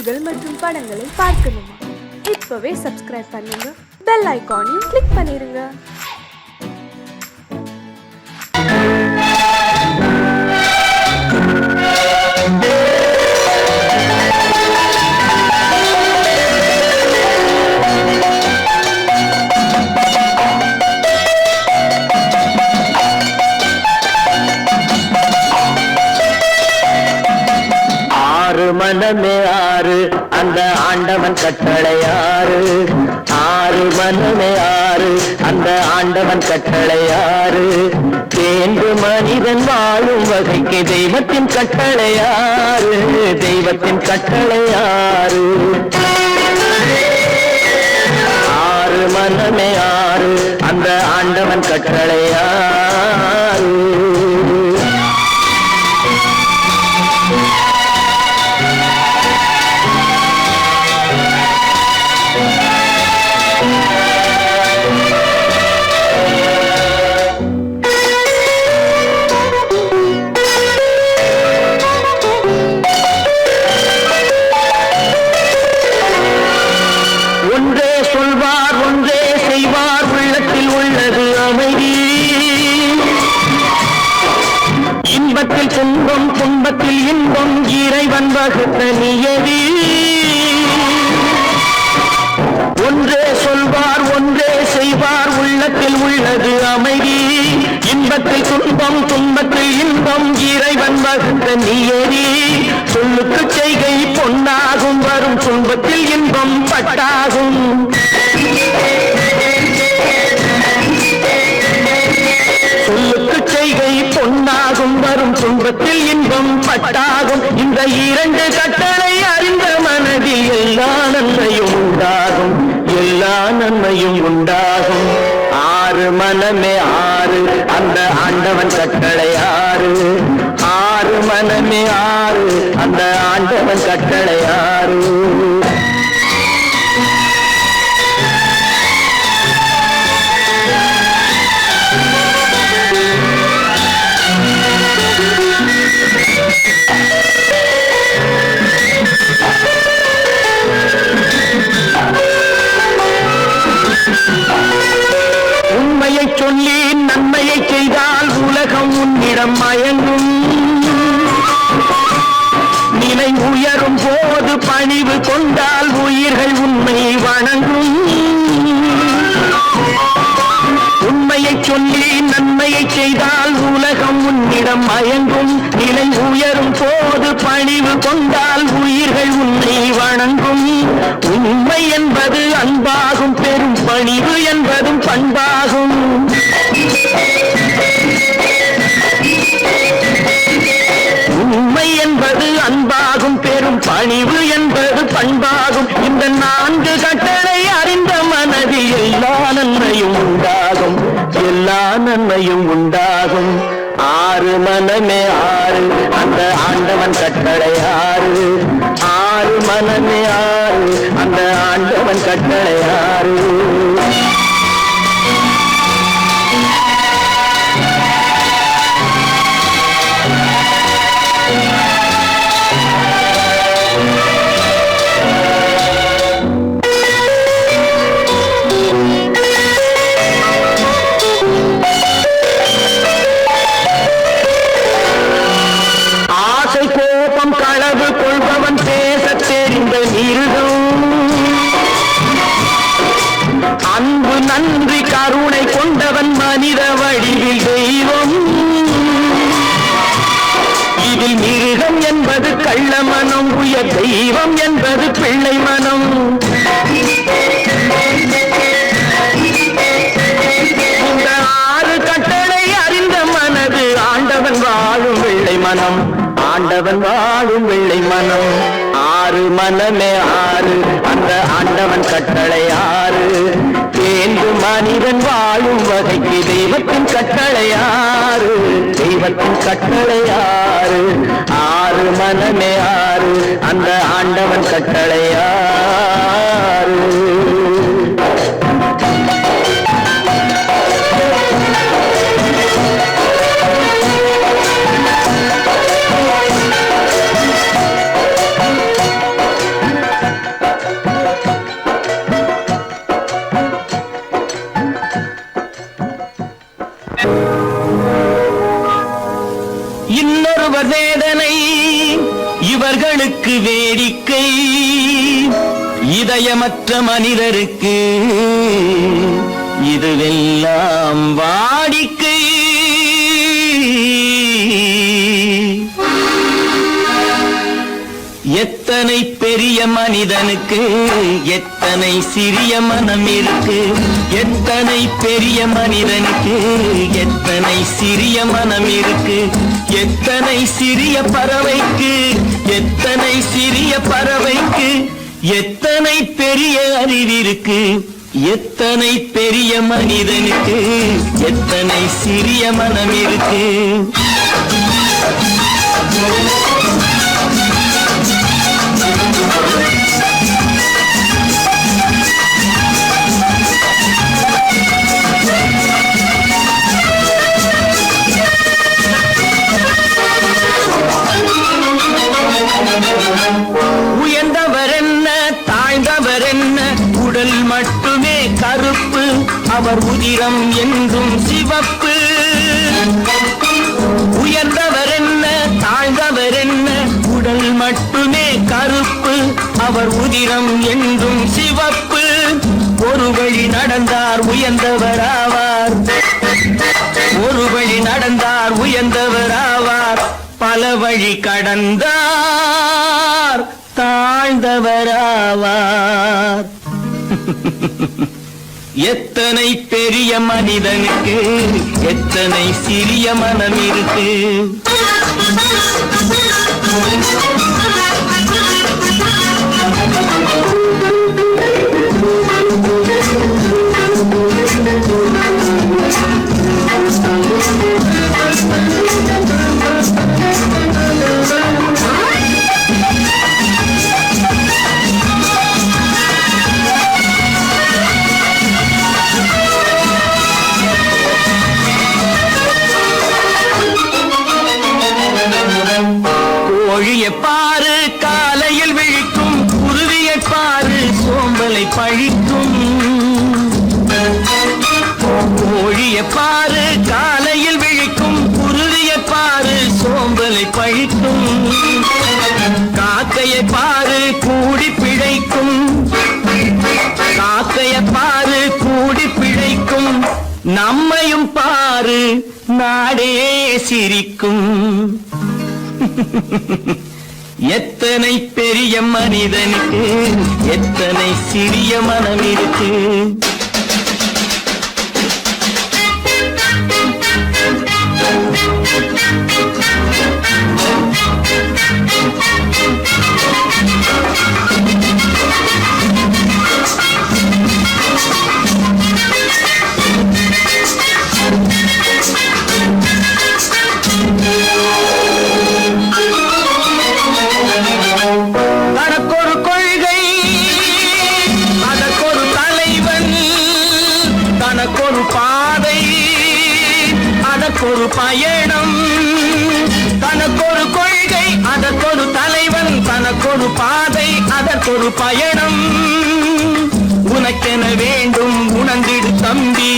செய்திகள் மற்றும் படங்களை பார்க்கணுமா? இப்பவே சப்ஸ்கிரைப் பண்ணுங்க, பெல் ஐகானையும் கிளிக் பண்ணிருங்க. மனமே ஆறு அந்த ஆண்டவன் கட்டளையாறு, ஆறு மனமே ஆறு அந்த ஆண்டவன் கட்டளையாறு, தேர்ந்து மனிதன் வாழும் வகைக்கு தெய்வத்தின் கட்டளையாறு, தெய்வத்தின் கட்டளையாறு. ஆறு மனமே ஆறு அந்த ஆண்டவன் கட்டளையாறு. ஒன்றே சொல்வார் ஒன்றே செய்வார், உள்ளத்தில் உள்ளது அமைதி. இன்பத்தில் துன்பம் துன்பத்தில் இன்பம், இறைவன் வகுத்த நியதி. ஒன்றே சொல்வார் ஒன்றே செய்வார், உள்ளத்தில் உள்ளது அமைதி. இன்பத்தில் துன்பம் துன்பத்தில் இன்பம், இறைவன் வகுத்த நியதி. சொல்லுக்கு செய்கை பொன்னாகும், வரும் துன்பத்தில் இன்பம் பட்டாகும். சொல்லுக்கு செய்கை பொன்னாகும், வரும் துன்பத்தில் இன்பம் பட்டாகும். இந்த இரண்டு கட்டளை அறிந்த மனதில் எல்லா நன்மையும் உண்டாகும், எல்லா நன்மையும் உண்டாகும். ஆறு மனமே ஆறு அந்த ஆண்டவன் கட்டளை ஆறு, ஆறு மனமே ஆறு அந்த ஆண்டவன் கட்டளை ஆறு. உண்மையை சொல்லி நன்மையை செய்தால் உலகம் உன்னிடம் மயங்கும். நிலை உயரும் போது பணிவு கொண்டால் உயிர்கள் உண்மை வணங்கும். உண்மையை சொல்லி நன்மையை செய்தால் உலகம் உன்னிடம் மயங்கும். நிலை உயரும் போது பணிவு கொண்டால் உயிர்கள் உன்னை வணங்கும். உண்மை என்பது அன்பாகும், பெரும் பணிவு என்பதும் பண்பாகும். உண்மை என்பது அன்பாகும், பெரும் பணிவு என்பது பண்பாகும். இந்த நான்கு கட்டளை அறிந்த மனதில் எல்லா நன்மையும் உண்டாகும், எல்லா நன்மையும் உண்டாகும். ஆறு மனமே ஆறு அந்த ஆண்டவன் கட்டளை ஆறு, ஆறு மனமே ஆறு அந்த ஆண்டவன் கட்டளை ஆறு. களவு கொள்பவன் பேச தெரிந்த மிருகம், அன்பு நன்றி கருணை கொண்டவன் மனித வடிவில் தெய்வம். இதில் மிருகம் என்பது கள்ள மனம், உயர் தெய்வம் என்பது பிள்ளை மனம். இந்த ஆறு கட்டளை அறிந்த மனது ஆண்டவன் வாழும் வெள்ளை மனம், ஆண்டவன் வாழும் வெள்ளை மனம். ஆறு மனமே ஆறு அந்த ஆண்டவன் கட்டளை ஆறு, தேர்ந்து மனிதன் வாழும் வகைக்கு தெய்வத்தின் கட்டளை ஆறு, தெய்வத்தின் கட்டளை ஆறு. ஆறு மனமே ஆறு அந்த ஆண்டவன் கட்டளை ஆறு. வேடிக்கை இதயமற்ற மனிதருக்கு இதுவெல்லாம் வாடிக்கை. எத்தனை பெரிய மனிதனுக்கு எத்தனை சிறிய மனம் இருக்கு. எத்தனை பெரிய மனிதனுக்கு எத்தனை சிறிய மனம் இருக்கு. எத்தனை சிறிய பறவைக்கு எத்தனை சிறிய பறவைக்கு எத்தனை பெரிய அறிவிருக்கு. எத்தனை பெரிய மனிதனுக்கு எத்தனை சிறிய மனம் இருக்கு. உயர்ந்தவர் என்ன தாழ்ந்தவர் என்ன உடல் மட்டுமே கருப்பு அவர் உதிரம் என்றும் சிவப்பு. உயர்ந்தவர் என்ன தாழ்ந்தவர் என்ன உடல் மட்டுமே கருப்பு அவர் உதிரம் என்றும் சிவப்பு. ஒரு வழி நடந்தார் உயர்ந்தவராவார். ஒரு வழி நடந்தார் உயர்ந்தவராவார். பல வழி கடந்தார் தாழ்ந்தவராவார். எத்தனை பெரிய மனிதனுக்கு எத்தனை சிறிய மனம் இருக்கு. கோழியை பாரு காலையில் விழிக்கும் குருவியை பாரு சோம்பலை பழிக்கும். கோழியை பாரு காலையில் விழிக்கும் குருவியை பாரு சோம்பலை பழிக்கும். காக்கையை பாரு கூடி பிழைக்கும். காக்கையை பாரு கூடி பிழைக்கும். நம்மையும் பாரு நாடே சிரிக்கும். எத்தனை பெரிய மனிதனுக்கு எத்தனை சிறிய மனம் இருக்கு. தனக்கொரு கொள்கை அதற்கொரு தலைவன். தனக்கொரு பாதை அதற்கொரு பயணம். தனக்கொரு கொள்கை அதற்கொரு தலைவன். தனக்கொரு பாதை அதற்கொரு பயணம். உனக்கென வேண்டும் உணர்ந்திடு தம்பி.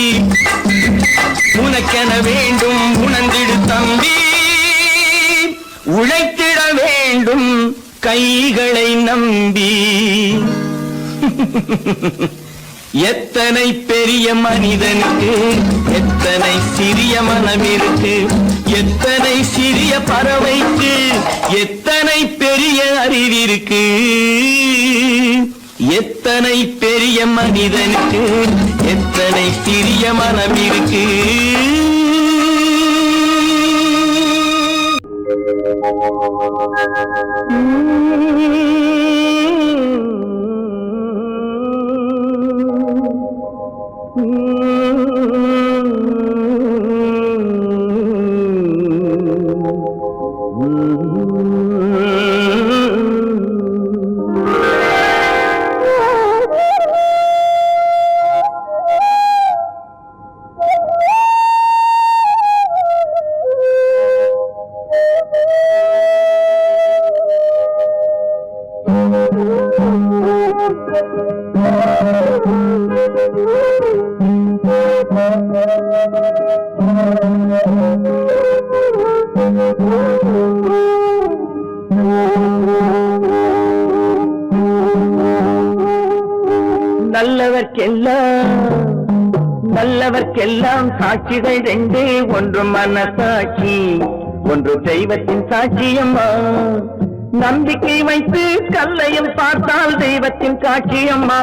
உனக்கென வேண்டும் உணர்ந்திடு தம்பி. உழைத்திட வேண்டும் கைகளை நம்பி. எத்தனை பெரிய மனிதனுக்கு எத்தனை சிறிய மனம் இருக்கு. எத்தனை சிறிய பறவைக்கு எத்தனை பெரிய அறிவிருக்கு. எத்தனை பெரிய மனிதனுக்கு எத்தனை சிறிய மனம் இருக்கு. நல்லவர்க்கெல்லாம் சாட்சிகள் ரெண்டு, ஒன்று மனசாட்சி, ஒன்று தெய்வத்தின் சாட்சியம்மா. நம்பிக்கை வைத்து கல்லையும் பார்த்தால் தெய்வத்தின் காட்சியம்மா.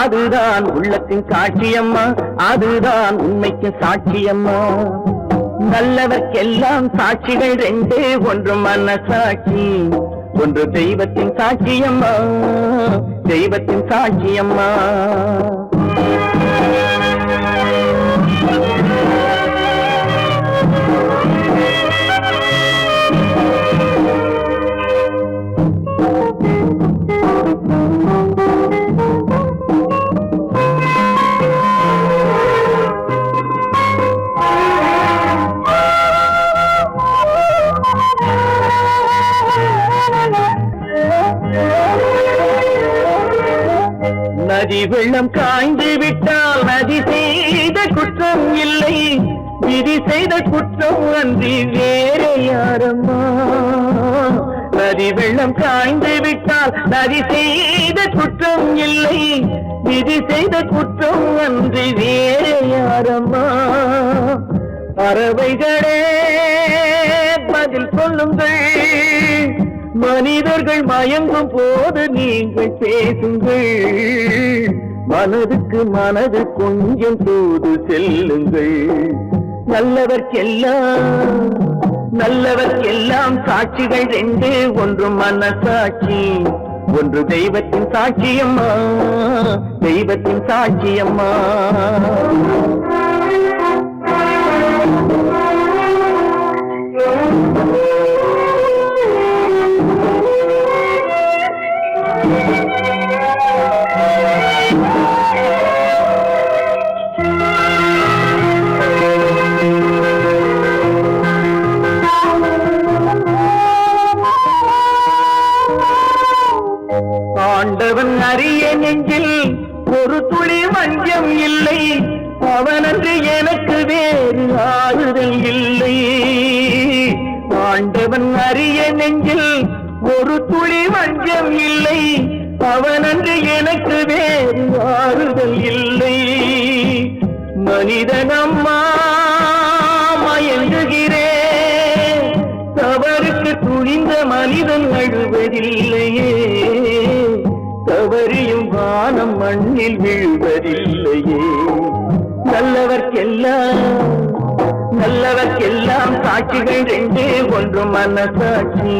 அதுதான் உள்ளத்தின் காட்சியம்மா, அதுதான் உண்மைக்கு சாட்சியம்மா. நல்லவர்க்கெல்லாம் சாட்சிகள் ரெண்டு, ஒன்று மனசாட்சி, ஒன்று தெய்வத்தின் சாட்சியம்மா, தெய்வத்தின் சாட்சியம்மா. நதி வெள்ளம் காய்ந்து விட்டால் நதி செய்த குற்றம் இல்லை, விதி செய்த குற்றம் அன்றி வேறு யாரம்மா. நதி வெள்ளம் காய்ந்து விட்டால் நதி செய்த குற்றம் இல்லை, விதி செய்த குற்றம் அன்றி வேறு யாரம்மா. பறவைகளே பதில் சொல்லுங்கள், மனிதர்கள் மயங்கும் போது நீங்கள் பேசுங்கள், மனதுக்கு மனது கொஞ்சம் தூது செல்லுங்கள். நல்லவர்க்கெல்லாம் சாட்சிகள் ரெண்டு, ஒன்று மனசாட்சி, ஒன்று தெய்வத்தின் சாட்சியம்மா, தெய்வத்தின் சாட்சியம்மா. ஆண்டவன் அறிய நெஞ்சில் ஒரு துளி வஞ்சம் இல்லை, அவனன்று எனக்கு வேறு ஆறுதல் இல்லை. ஆண்டவன் அறிய நெஞ்சில் ஒரு துளி வஞ்சம் இல்லை, அவனன்று எனக்கு வேறு ஆறுதல் இல்லை. மனிதனம்மா மயங்குகிறேன், தவறுக்கு துணிந்த மனிதன் அழுவதில்லையே, தவறியும் வானம் மண்ணில் வீழ்வதில்லையே. நல்லவர்க்கெல்லாம் சாட்சிகள் ரெண்டு, ஒன்று மனசாட்சி,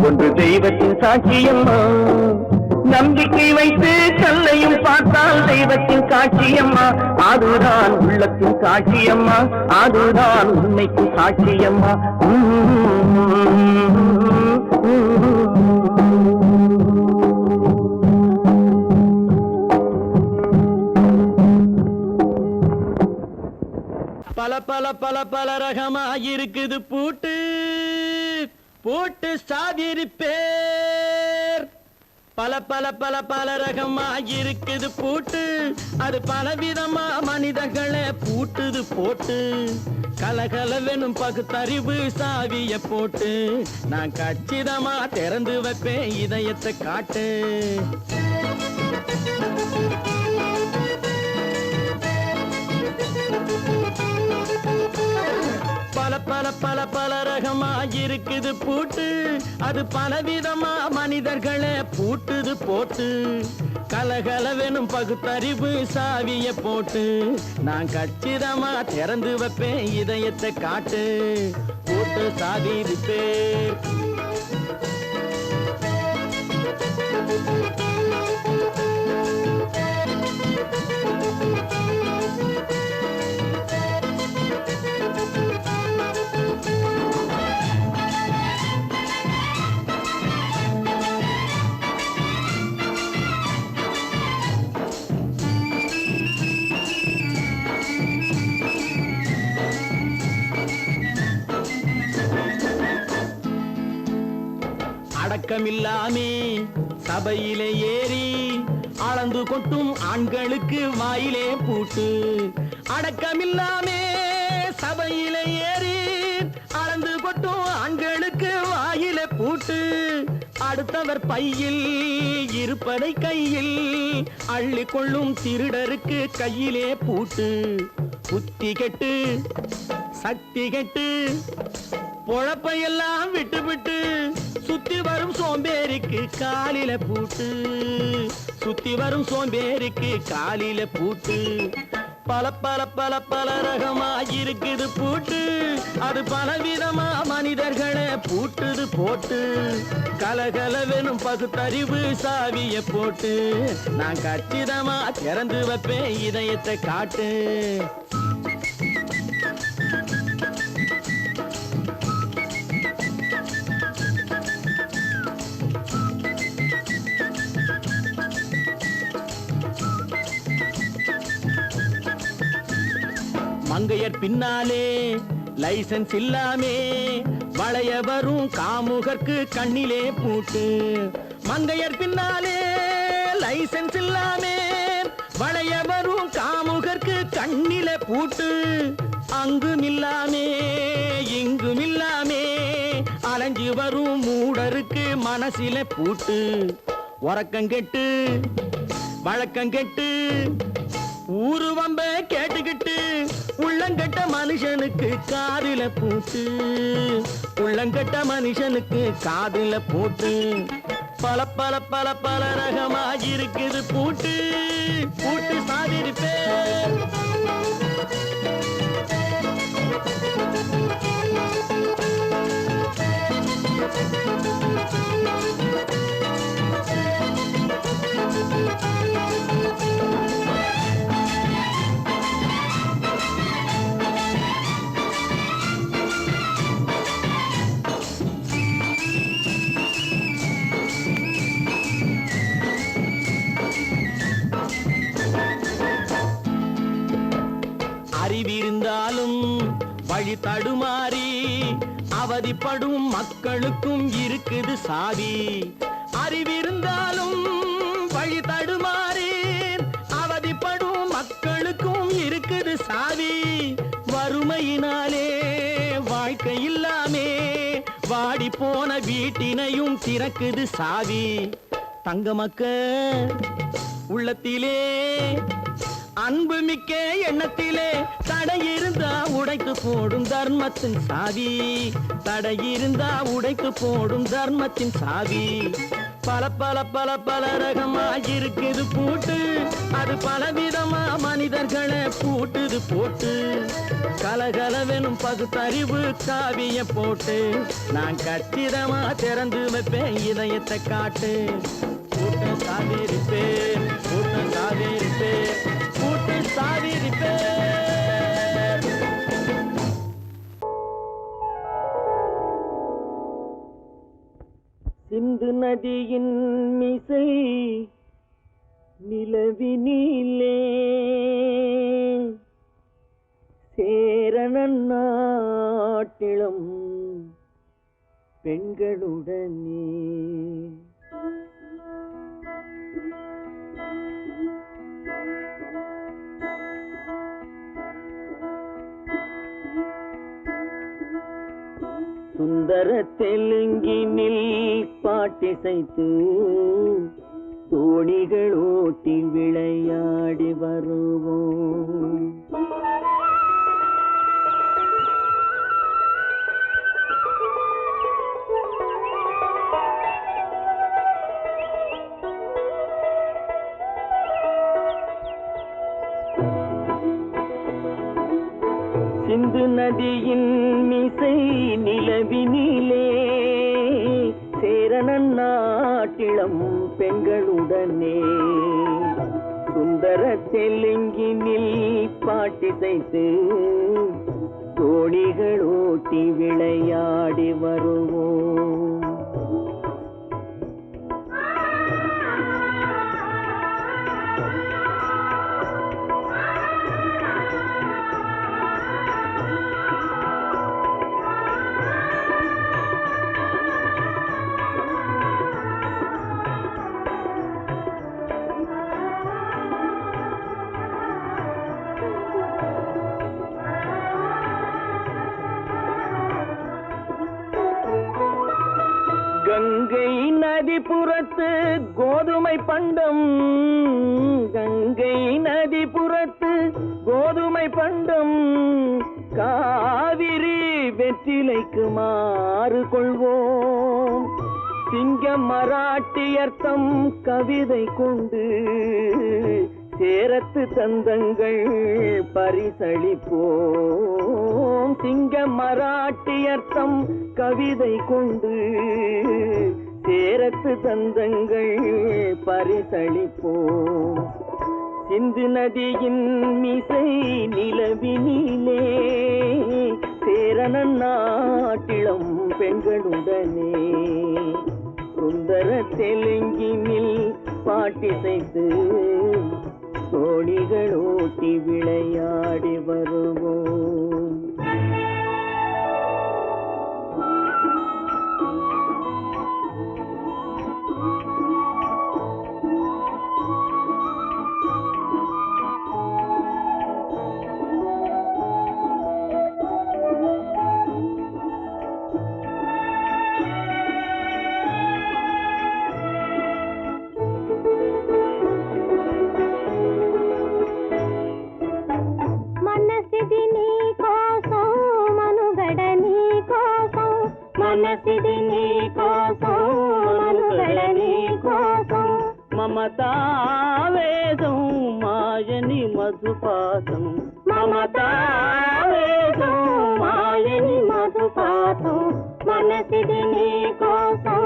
ஒன்று தெய்வத்தின் சாட்சியம்மா. நம்பிக்கை வைத்து கல்லையும் பார்த்தால் தெய்வத்தின் காட்சியம்மா. அதுதான் உள்ளத்தின் காட்சியம்மா, அதுதான் உண்மைக்கு சாட்சியம்மா. பல பல பல பல ரகமா இருக்குது பூட்டு பூட்டு சாதிரி பேர். பல பல பல பல ரகமா இருக்குது பூட்டு, அது பலவிதமா மனிதர்களை பூட்டுது போட்டு. கலகலவெனும் பகுத்தறிவு சாவிய போட்டு, நான் கச்சிதமா திறந்து வைப்பேன் இதயத்தை காட்டு. பல பல பல பல ரகமா இருக்குது பூட்டு, அது பலவிதமா மனிதர்களை பூட்டுது போட்டு. கலகலவெனும் பகுத்தறிவு சாவிய போட்டு, நான் கச்சிதமா திறந்து வைப்பேன் இதயத்தை காட்டு. போட்டு சாதிது பேர். அடக்கமில்லாமே சபையிலே ஏறி அளந்து கொட்டும் ஆண்களுக்கு வாயிலே பூட்டு. அடக்கமில்லாமே சபையிலே ஏறி அளந்து கொட்டும் ஆண்களுக்கு வாயிலே பூட்டு. அடுத்தவர் பையில் இருப்பதை கையில் அள்ளிக்கொள்ளும் திருடருக்கு கையிலே பூட்டு. புத்தி கெட்டு சக்தி கெட்டு பொழப்பையெல்லாம் விட்டு விட்டு சுத்தி வரும் சோம்பேறிக்கு காலில பூட்டு. சுத்தி வரும் சோம்பேறிக்கு காலில பூட்டு. பல பல பல பல ரகமா இருக்குது பூட்டு. அது பலவிதமா மனிதர்களை பூட்டுது போட்டு. கலகலவெனும் பகுத்தறிவு சாவிய போட்டு நான் கச்சிதமா திறந்து வைப்பேன் இதயத்தை காட்டு. மங்கையர் பின்னாலே லைசன்ஸ் இல்லாமே வளைய வரும் காமுகர்க்கு கண்ணிலே பூட்டு. மங்கையர் பின்னாலே லைசன்ஸ் இல்லாமே வளைய வரும் காமுகர்க்கு கண்ணிலே பூட்டு. அங்கும் இல்லாமே இங்கும் இல்லாமே அலைஞ்சு வரும் மூடருக்கு மனசில பூட்டு. உறக்கங்கெட்டு வழக்கங்கெட்டு ஊரு வம்ப கேட்டுக்கிட்டு உள்ளங்கட்ட மனுஷனுக்கு காதில பூட்டு. உள்ளங்கட்ட மனுஷனுக்கு காதில பூட்டு. பல பல பல பல ரகமா இருக்குது பூட்டு. பூட்டு சாதிருப்பேன். அறிவிருந்தாலும் வழி தடுமாறி அவதிப்படும் மக்களுக்கும் இருக்குது சாவி. அறிவிருந்தாலும் வழி தடுமாறி அவதிப்படும் மக்களுக்கும் இருக்குது சாவி. வறுமையினாலே வாழ்க்கை இல்லாமே வாடி போன வீட்டினையும் திறக்குது சாவி. தங்க மக்க உள்ளத்திலே அன்பு மிக்க எண்ணத்திலே தடை இருந்தா உடைத்து போடும் தர்மத்தின் சாவி. தடை இருந்தா உடைத்து போடும் தர்மத்தின் சாவி. பல பல பல பல ரகமா இருக்குது பூட்டு. அது பலவிதமா மனிதர்களை பூட்டுது போட்டு. கலகலவெனும் பகுத்தறிவு காவிய போட்டு நான் கச்சிதமா திறந்து வைப்பேன் இதயத்தை காட்டு. கூட்டம் சாதிருப்பேன் கூட்டம் சாதிருப்பேன் கூட்டம் சாதிருப்பேன். சிந்து நதியின் மிசை நிலவினிலே சேரணன் நாட்டிலும் பெண்களுடனே சுந்தர தெலுங்கினில் பாட்டிசைத்து தோணிகள் ஓட்டி விளையாடி வருவோம். சிந்து நதியின் மிசை நிலவினிலே சேரணன் நாட்டிளம் பெண்களுடனே சுந்தர தெலுங்கினில் பாட்டிசைத்து தோணிகள் ஓட்டி விளையாடி வருவோம். புறத்து கோதுமை பண்டம், கங்கை நதி புறத்து கோதுமை பண்டம், காவிரி வெற்றிலைக்கு மாறு கொள்வோம். சிங்கம் மராட்டியர்த்தம் கவிதை கொண்டு சேரத்து தந்தங்கள் பரிசளிப்போம். சிங்கம் மராட்டியர்த்தம் கவிதை கொண்டு சேரத்து தந்தங்கள் பரிசளிப்போம். சிந்து நதியின் மிசை நிலவினிலே சேரணன் நாட்டிளம் பெண்களுடனே சுந்தர தெலுங்கினில் பாட்டிசைத்து தோணிகள் ஓட்டி விளையாடி வருவோம். మనసిది నీ కోసం మనుగడ నీ కోసం మమతావేదం మాయని మధుపాసం మమతావేదం మాయని మధుపాసం మనసిది నీ కోసం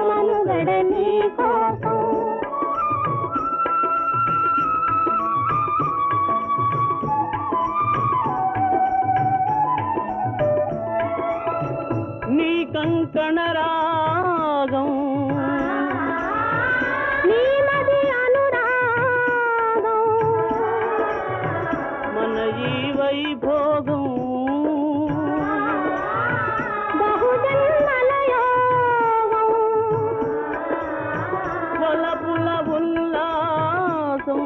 మనుగడ నీ కోసం నీ కంకణ రాగం నీ మది అనురాగం మన ఈ వైభోగం బహుజన్మల యోగం వలపుల ఉల్లాసం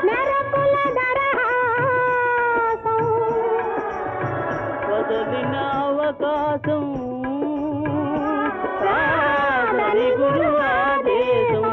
మెరపుల దరహాసం వదలిన అవకాశం సాధని గురు ఆదేశం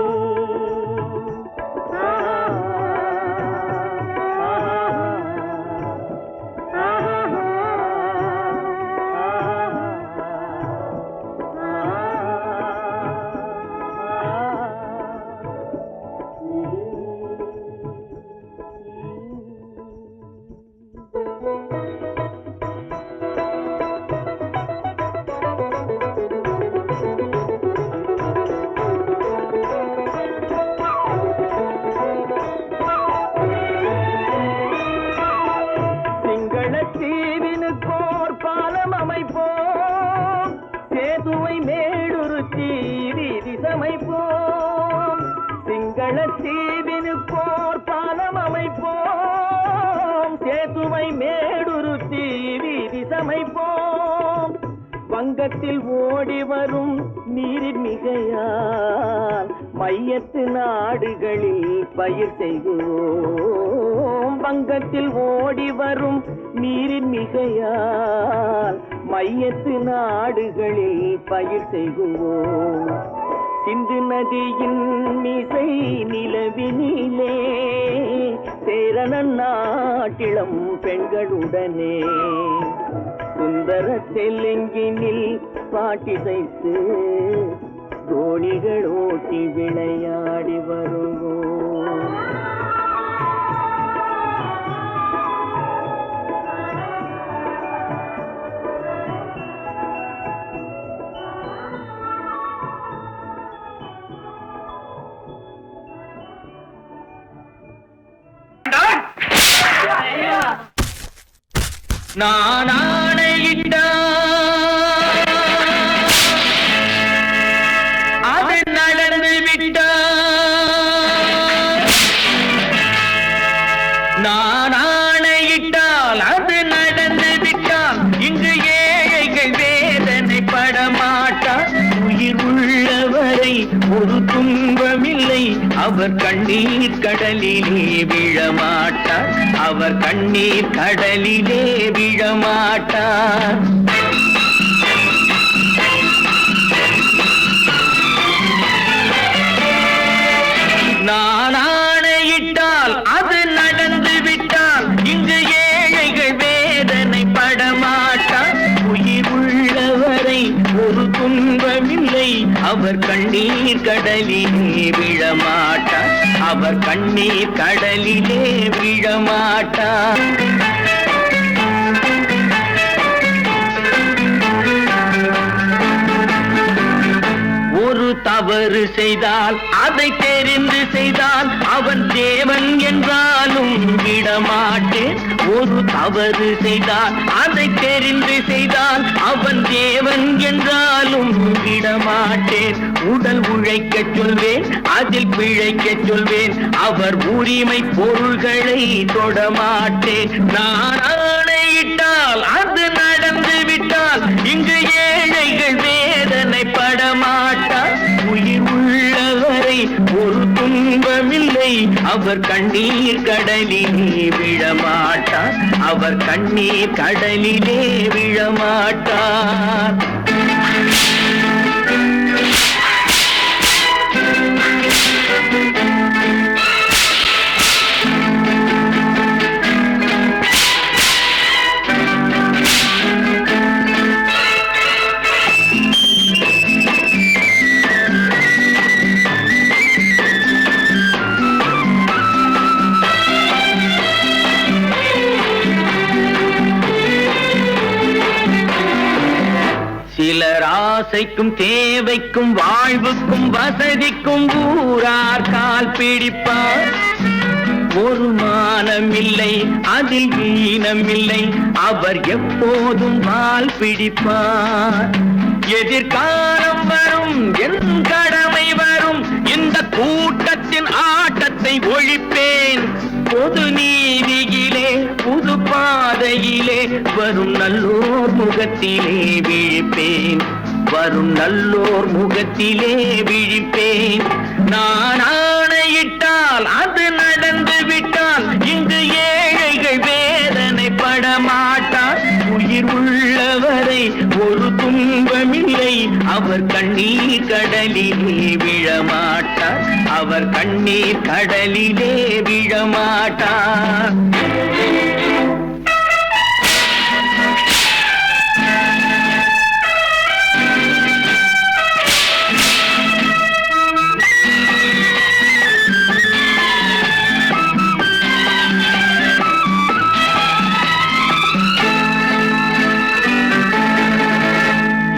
சேதுவை மேடுருத்தி வீதி சமைப்போம். சிங்களத்தீவினுக்கோர் பாலம் அமைப்போம். சேதுவை மேடுருத்தி வீதி சமைப்போம். வங்கத்தில் ஓடி வரும் நீரின் மிகையால் மையத்து நாடுகளில் பயிர் செய்கிறோம். வங்கத்தில் ஓடி வரும் நீரின் மிகையால் மையத்து நாடுகளில் பயிர் செய்கிறோம். சிந்து நதியின் மிசை நிலவினிலே சேரணன் நாட்டிளம் பெண்களுடனே சுந்தர தெலுங்கினில் பாட்டிசைத்து தோணிகள் ஓட்டி விளையாடி வருவோம். நான் ஆணையிட்டால் அது நடந்து விட்டால். நான் ஆணையிட்டால் அது நடந்து விட்டால். இங்கு ஏழைகள் வேதனை படமாட்டார். உயிர் உள்ளவரை ஒரு துன்பமில்லை. அவர் கண்ணீர் கடலிலே விழமாட்டார். அவர் கண்ணீர் கடலிலே விழமாட்டார். கண்ணீர் கடலிலே விழமாட்டார், அவர் கண்ணீர் கடலிலே விழமாட்டார். ஒரு தவறு செய்தால் அதை தெரிந்து செய்தால் அவன் தேவன் என்றாலும் விடமாட்டேன். ஒரு தவறு செய்தால் அதை தெரிந்து செய்தால் அவன் தேவன் என்றாலும் விடமாட்டேன். உடல் உழைக்க சொல்வேன், அதில் பிழைக்க சொல்வேன், அவர் உரிமை பொருள்களை தொடமாட்டேன். நான் ஆணையிட்டால் அது நடந்து விட்டால் இங்கு ஏழைகள் வேதனைப்பட மாட்டார். உயிர் உள்ளவரை ஒரு துன்பமில்லை, அவர் கண்ணீர் கடலிலே விழமாட்டார், அவர் கண்ணீர் கடலிலே விழமாட்டார். சிலர் ஆசைக்கும் தேவைக்கும் வாழ்வுக்கும் வசதிக்கும் ஊரார் கால் பிடிப்பார். ஒரு மானமில்லை, அதில் ஈனமில்லை, அவர் எப்போதும் வால் பிடிப்பார். எதிர்காலம் வரும், என் கடமை வரும், இந்த கூட்டத்தின் ஆட்டத்தை ஒழிப்பேன். பொது நீதியிலே புது பாதையிலே வரும் நல்லோர் முகத்திலே விழிப்பேன், வரும் நல்லோர் முகத்திலே விழிப்பேன். நான் ஆணையிட்டால் அது நடந்து விட்டால் இங்கு ஏழைகள் வேதனைப்பட மாட்டார். உயிர் உள்ளவரை ஒரு துன்பமில்லை, அவர் கண்ணீர் கடலிலே விழமாட்டார், அவர் கண்ணீர் கடலிலே விழமாட்டார்.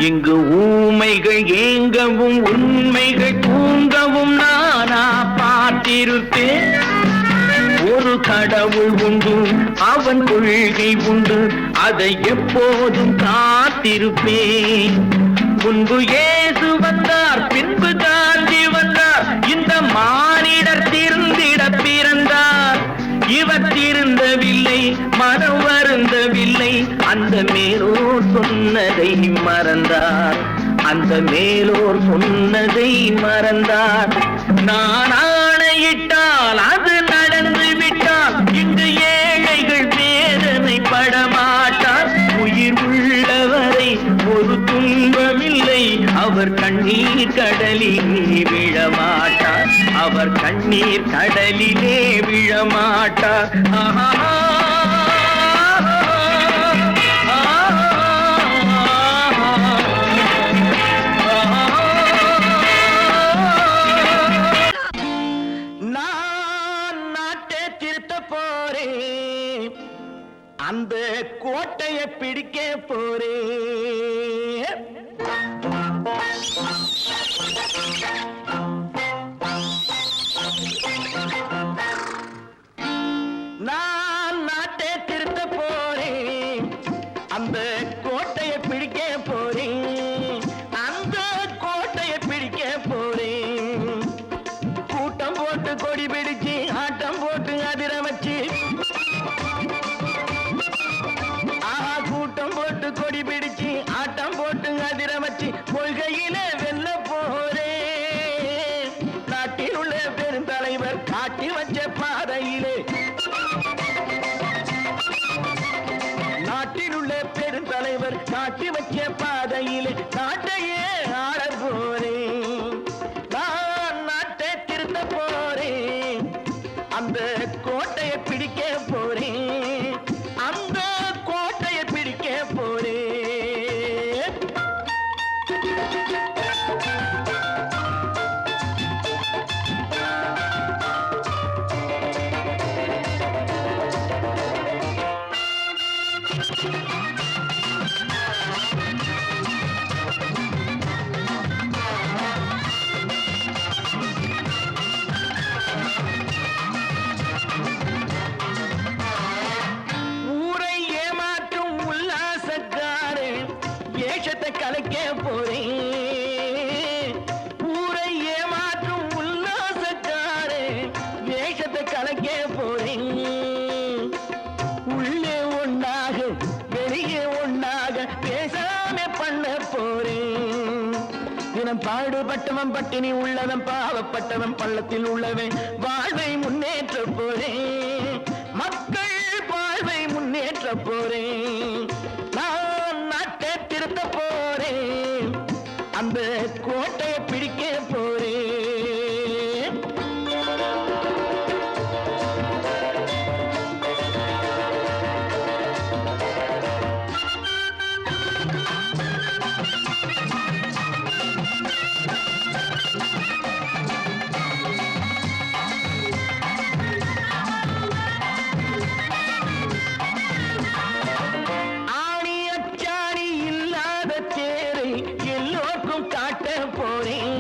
இங்கு ஊமைகள் ஏங்கவும் உண்மைகள் தூங்கவும் நானா பார்த்திருப்பேன். ஒரு கடவுள் உண்டு, அவன் கொள்கை உண்டு, அதை எப்போதும் காத்திருப்பேன். முன்பு இயேசு வந்தார், பின்பு காந்தி வந்தார், இந்த மானிடர் திருந்திட பிறந்தார். இவர் திருந்தவில்லை, மனம் வருந்தவில்லை, அந்த மேலோர் சொன்னதை மறந்தார், அந்த மேலோர் சொன்னதை மறந்தார். நான் ஆணையிட்டால் அது நடந்து விட்டால் இங்கு ஏழைகள் வேதனைப்பட மாட்டார். உயிர் உள்ளவரை ஒரு துன்பமில்லை, அவர் கண்ணீர் கடலிலே விழமாட்டார், அவர் கண்ணீர் கடலிலே விழமாட்டார். ஆஹா. அந்த கோட்டையை பிடிக்க போறேன். நான் நாட்டை திருத்த போறேன், அந்த கோட்டையை பிடிக்க போறேன், அந்த கோட்டையை பிடிக்க போறேன். கூட்டம் போட்டு கொடி பிடிச்சு ஆட்டம் போட்டு அதிர வச்சு, கூட்டம் போட்டு கொடி பிடிச்சு ஆட்டம் போட்டு அதிர வச்சு கொள்கையில வெல்ல போறேன். நாட்டில் உள்ள பெருந்தலைவர் காட்டி வச்ச பாதையிலே, நாட்டில் உள்ள பெருந்தலைவர் காட்டி வச்ச பாதையிலே நாட்டையே ஆள போறேன். நான் நாட்டை திருத்த போறேன், அந்த கோட்டையை பிடிக்க போறேன், அந்த கோட்டையை பிடிக்க போறேன். கலைக்க போறேன். ஊரை ஏமாற்றும் உல்லாசக்காரே வேஷத்தை கலைக்க போறேன். உள்ளே ஒண்ணாக வெளியே ஒண்ணாக பேசாம பண்ண போறேன். தினம் பாடுபட்டவன் பட்டினி உள்ளவன் பாவப்பட்டவன் பள்ளத்தில் உள்ளவன் வாழ்வை முன்னேற்ற போறேன். மக்கள் வாழ்வை முன்னேற்ற போறேன். நான் நாட்டை திருத்த போறேன். அந்த கோட்டையை பிடிக்க போறேன். ஆணி அச்சாணி இல்லாத தேரை எல்லோருக்கும் காட்ட போறேன்.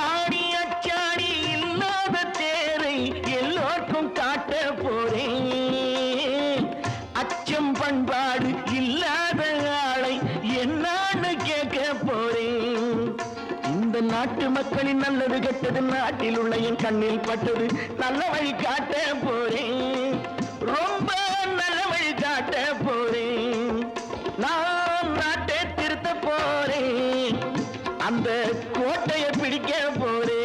ஆணி அச்சாணி இல்லாத தேரை எல்லோருக்கும் காட்ட போறேன். அச்சம் பண்பாடு இல்லாத ஆளை என்னான்னு கேட்க போறேன். இந்த நாட்டு மக்களின் நல்லது கெட்டது நாட்டில் உள்ள என் கண்ணில் பட்டது நல்ல வழி காட்ட போறேன். ரொம்ப நல்ல வழி காட்ட போறேன். நான் நாட்டை திருத்த போறேன். அந்த கோட்டையை பிடிக்க போறேன்.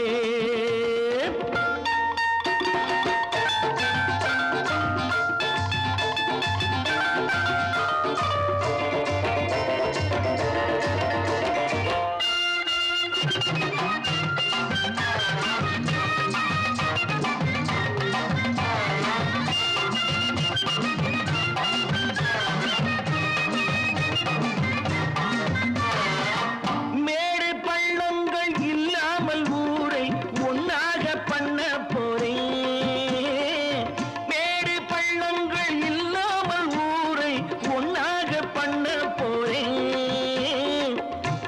மேடு பள்ளங்கள் இல்லாமல் ஊரை ஒன்னாக பண்ண போறேன். மேடு பள்ளங்கள் இல்லாமல் ஊரை ஒன்னாக பண்ண போறேன்.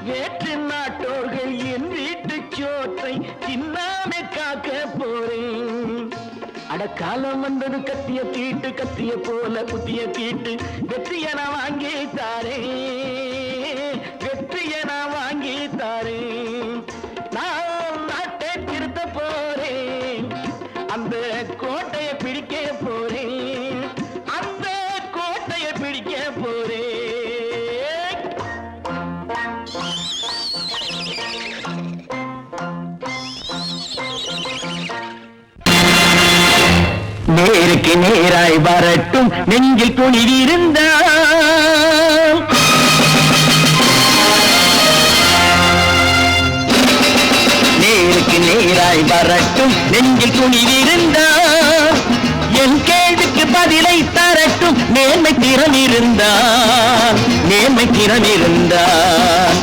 வேற்று நாட்டோர்கள் என் வீட்டு சோற்றை தின்னாம காக்க போறேன். அடக்காலம் வந்தது கத்திய தீட்டு கத்திய போல குத்திய தீட்டு வெற்றிய நான் வாங்கி தாரேன். வெற்றிய நான் வாங்கி தாரேன். நான் நாட்டை திருத்த போறேன். அந்த கோட்டையை பிடிக்க போறேன். அந்த கோட்டையை பிடிக்க போறேன். நேருக்கு நேராய் வரட்டும் நெஞ்சில் துணிவிருந்தால். நேருக்கு நேராய் வரட்டும் நெஞ்சில் துணிவிருந்தால். என் கேள்விக்கு பதிலை தரட்டும் நேர்மை திறம் இருந்தால். நேர்மை திறம் இருந்தால்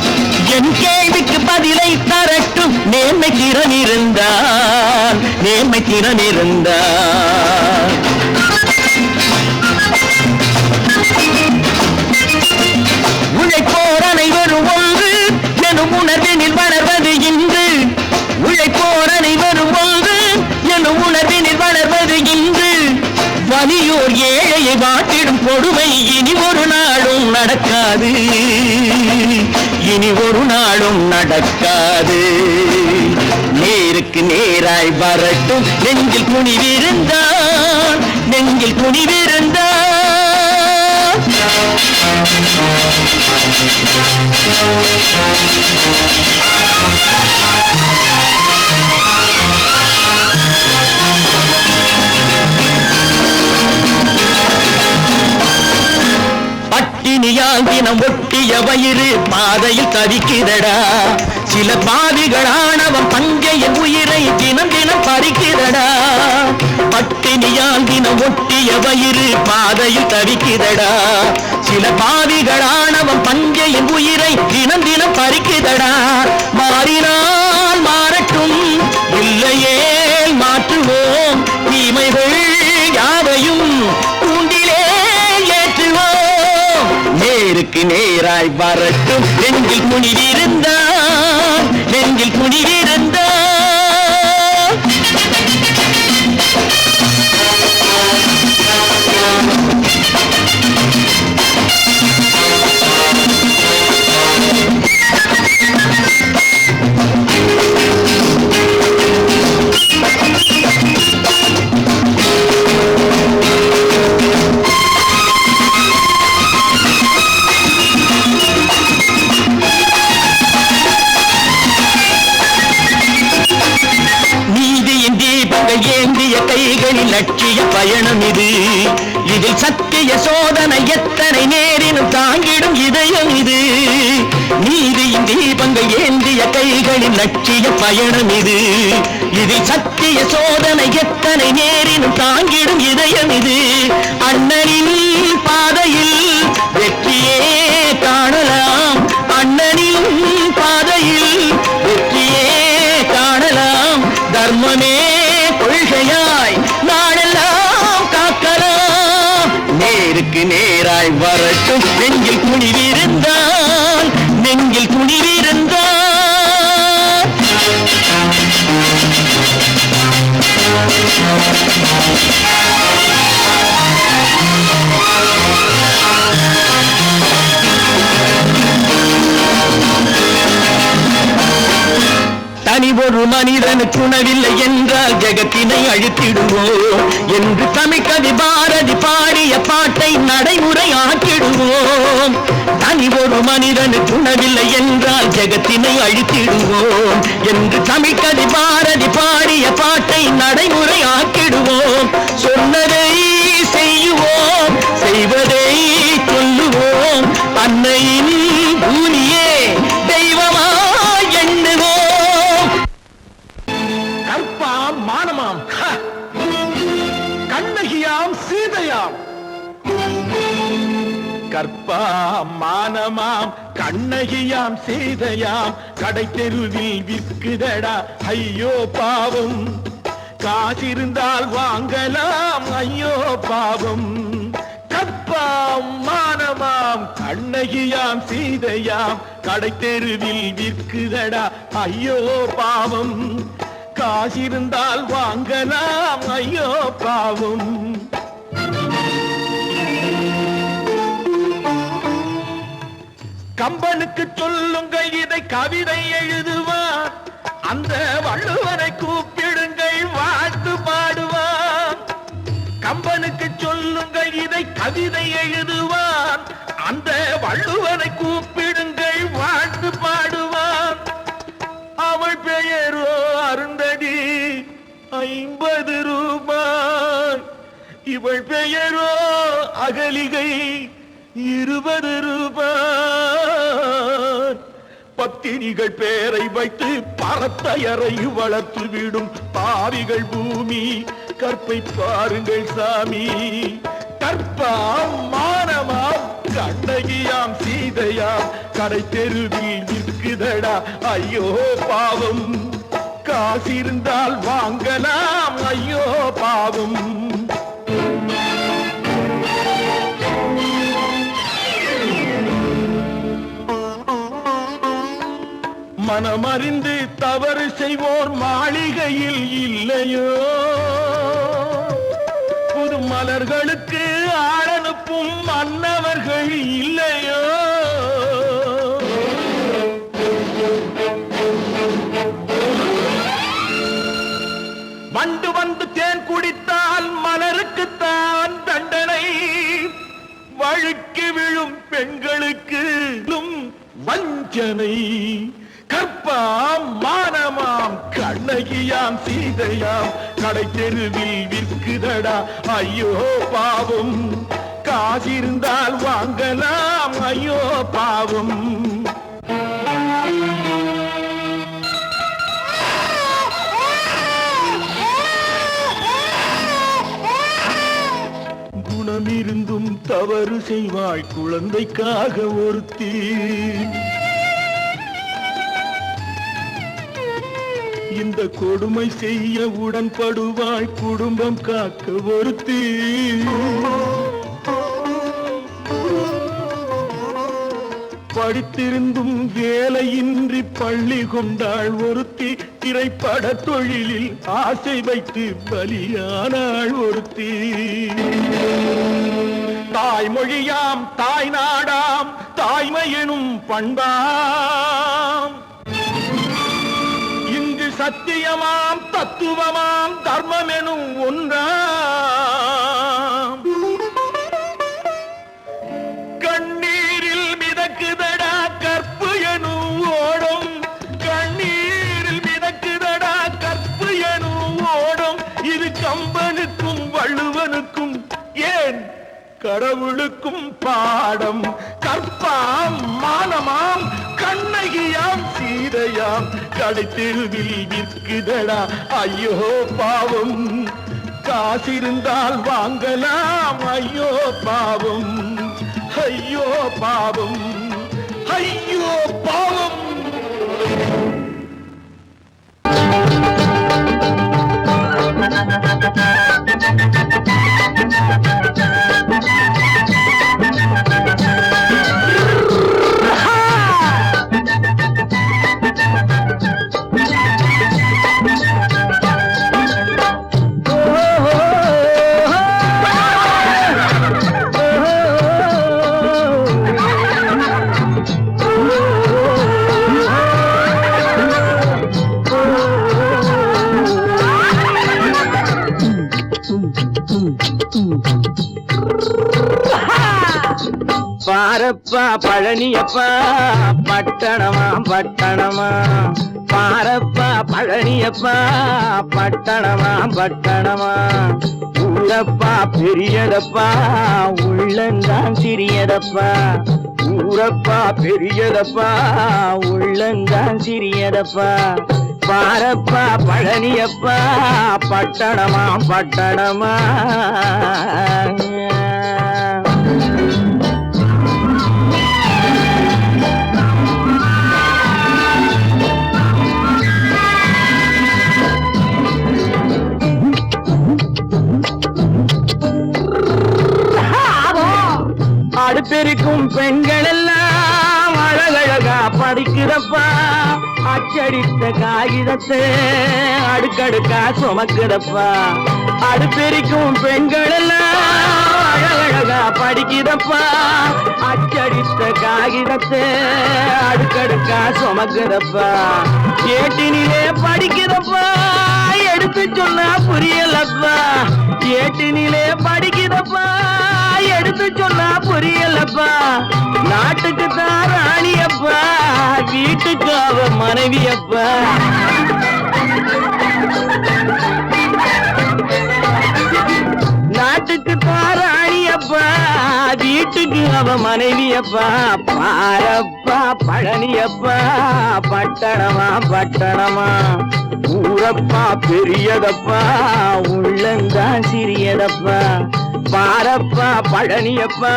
என் கேள்விக்கு பதிலை தரட்டும் நேர்மை திறம் இருந்தால். நேர்மை திறம் இருந்தால் உழைப்போர் அனைவரும் ஒன்று எனும் உணர்வினில் வளர்வது இன்று. உழைப்போர் அனைவரும் ஒன்று எனும் உணர்வினில் வளர்வது இன்று. வலியோர் ஏழையை வாட்டிடும் கொடுமை இனி ஒரு நாளும் நடக்காது. இனி ஒரு நாளும் நடக்காது. நேருக்கு நேராய் வரட்டும் நெஞ்சில் துணிவிருந்தால். நெஞ்சில் துணிவிருந்தால் பட்டினியால் தினம் ஒட்டிய வயிறு பாதையில் தவிக்கிறடா. சில பாவிகளானவன் பங்கைய உயிரை தினம் தினம் பறிக்கிறடா. பட்டினியால் தினம் ஒட்டிய வயிறு பாதையில் தவிக்கிறடா. சில பாவிகளானவன் பங்கைய உயிரை தினம் தினம் பறிக்கிறடா. மாறினால் மாறட்டும் இல்லையே மாற்றுவோம். தீமைகள் யாவையும் கூண்டிலே ஏற்றுவோம். நேருக்கு நேராய் வரட்டும் நெஞ்சில் துணிவிருந்தால். நெஞ்சில் துணிவிருந்தால் கைகளில் லட்சிய பயணம் இது. இதில் சத்திய சோதனை எத்தனை நேரினும் தாங்கிடும் இதயம் இது. நீதியின் தீபங்கள் ஏந்திய கைகளின் லட்சிய பயணம் இது. இதில் சத்திய சோதனை எத்தனை நேரினும் தாங்கிடும் இதயம் இது. அண்ணனின் பாதையில் வெற்றியே காணலாம். அண்ணனின் பாதையில் வெற்றியே காணலாம். தர்மமே கொள்கையாய் நாடெல்லாம் காக்கலாம். நேருக்கு நேராய் வரட்டும் நெஞ்சில் துணிவிருந்தால், நெஞ்சில் துணிவிருந்தால். தனி ஒரு மனிதனுக்கு உணவில்லை என்றால் ஜெகத்தினை அழித்திடுவோம் என்று தமிழ்கவி பாரதி பாடிய பாட்டை நடைமுறையாக்கிடுவோம். தனி ஒரு மனிதனுக்கு உணவில்லை என்றால் ஜெகத்தினை அழித்திடுவோம் என்று தமிழ்கவி பாரதி பாடிய பாட்டை நடைமுறையாக்கிடுவோம். சொன்னதை செய்வோம், செய்வதை சொல்லுவோம். அன்னையின் பூமியே தெய்வமா எண்ணுவோம். கற்பாம் மானமாம், கண்ணகியாம் சீதையாம். கற்பாம் மானமாம் கண்ணகியாம் சீதையாம் கடை தெருவில் விற்குதடா ஐயோ பாவம். காசிருந்தால் வாங்கலாம் ஐயோ பாவம். கற்பாம் மானமாம் கண்ணகியாம் சீதையாம் கடை தெருவில் விற்குதடா ஐயோ பாவம். காசிருந்தால் வாங்கலாம் ஐயோ பாவம். கம்பனுக்கு சொல்லுங்கள் இதை கவிதை எழுதுவார். அந்த வள்ளுவரை கூப்பிடுங்கள் வாழ்த்து பாடுவார். கம்பனுக்கு சொல்லுங்கள் இதை கவிதை எழுதுவார். அந்த வள்ளுவரை கூப்பிடுங்கள் வாழ்த்து பாடுவார். அவள் பெயரோ அருந்ததி 50 ரூபாய். இவள் பெயரோ அகலிகை 20 ரூபாய். பத்தினிகள் பேரை வைத்து பரத்தையரை வளர்த்து விடும் பாவிகள் பூமி. கற்பை பாருங்கள் சாமி. கற்பாம் மானமாம் கண்ணகியாம் சீதையாம் கடை தெருவில் விற்குதடா ஐயோ பாவம். காசிருந்தால் வாங்கலாம் ஐயோ பாவம். மனமறிந்து தவறு செய்வோர் மாளிகையில் இல்லையோ. புது மலர்களுக்கு ஆளனுப்பும் மன்னவர்கள் இல்லையோ. வண்டு வந்து தேன் குடித்தால் மலருக்குத்தான் தண்டனை. வழுக்கி விழும் பெண்களுக்கு வஞ்சனை. கற்பாம் மானமாம் கண்ணகியாம் சீதையாம் கடை தெருவில் விற்குதடா ஐயோ பாவம். காசிருந்தால் வாங்கலாம் ஐயோ பாவம். குணமிருந்தும் தவறு செய்வாய் குழந்தைக்காக ஒருத்தி. இந்த கொடுமை செய்ய உடன்படுவாய் குடும்பம் காக்க ஒருத்தி. படித்திருந்தும் வேலையின்றி பள்ளி கொண்டாள் ஒருத்தி. திரைப்பட தொழிலில் ஆசை வைத்து பலியானாள் ஒருத்தி. தாய்மொழியாம் தாய் நாடாம் தாய்மை எனும் பண்பாம். சத்தியமாம் தத்துவமாம் தர்மம் எனும் ஒன்றாம். கண்ணீரில் மிதக்குதடா கற்பு எனும் ஓடும். கண்ணீரில் மிதக்குதடா கற்பு எனும் ஓடும். இது கம்ப கடவுளுக்கும் பாடம் கற்பாம் மானமாம் கண்ணகியாம் சீதையாம் கடைத்தெருவில் விற்குதடா ஐயோ பாவம் காசிருந்தால் வாங்கலாம் ஐயோ பாவம் ஐயோ பாவம் ஐயோ பாவம் பாரப்பா பழனியப்பா பட்டணமா பட்டணமா பாரப்பா பழனியப்பா பட்டணமா பட்டணமா ஊரப்பா பெரியதப்பா உள்ளந்தான் சிறியதப்பா ஊரப்பா பெரியதப்பா உள்ளந்தான் சிறியதப்பா பாரப்பா பழனியப்பா பட்டணமா பட்டணமா அடுப்பெருக்கும் பெண்கள் எல்லாம் அழகழகா படிக்கிறப்பா அச்சடித்த காகிதத்தை அடுக்கடுக்கா சுமக்குதப்பா அடுப்பெருக்கும் பெண்கள் எல்லாம் அழகழகா படிக்கிறப்பா அச்சடித்த காகிதத்தை அடுக்கடுக்கா சுமக்குதப்பா ஏட்டினிலே படிக்கிறப்பா எடுத்து சொன்னா புரியலப்பா ஏட்டினிலே படிக்கிறப்பா எடுத்து சொன்னா புரியலப்பா நாட்டுக்கு தான் ராணியப்பா வீட்டுக்கு அவ மனைவியப்பா நாட்டுக்கு தான் ராணியப்பா வீட்டுக்கு அவ மனைவியப்பா பாரப்பா பழனியப்பா பட்டணமா பட்டணமா ஊரப்பா பெரியதப்பா உள்ளந்தான் சிறியதப்பா பாரப்பா பழனியப்பா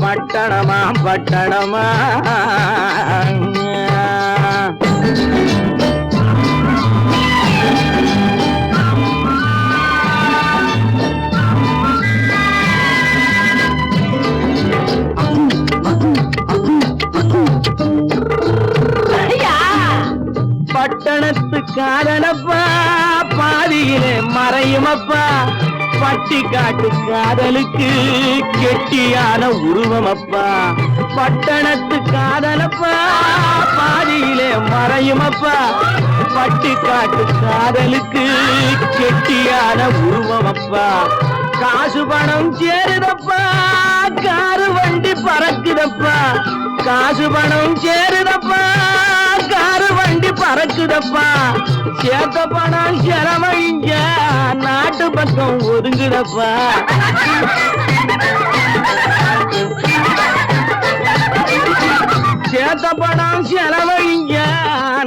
பட்டணமா பட்டணமா பட்டணத்து காதலப்பா பாதியிலே மறையுமப்பா பட்டி காட்டு காதலுக்கு கெட்டியான உருவமப்பா பட்டணத்து காதலப்பா பாதியிலே மறையுமப்பா பட்டி காட்டு காதலுக்கு கெட்டியான உருவமப்பா காசு பணம் சேருதப்பா காரு வண்டி பறக்குதப்பா காசு பணம் சேருதப்பா காரு வண்டி பறக்குதப்பா சேத்த பணம் செலவழிங்க நாட்டு பக்கம் ஒதுங்குதப்பா சேத்த பணம் செலவழிங்க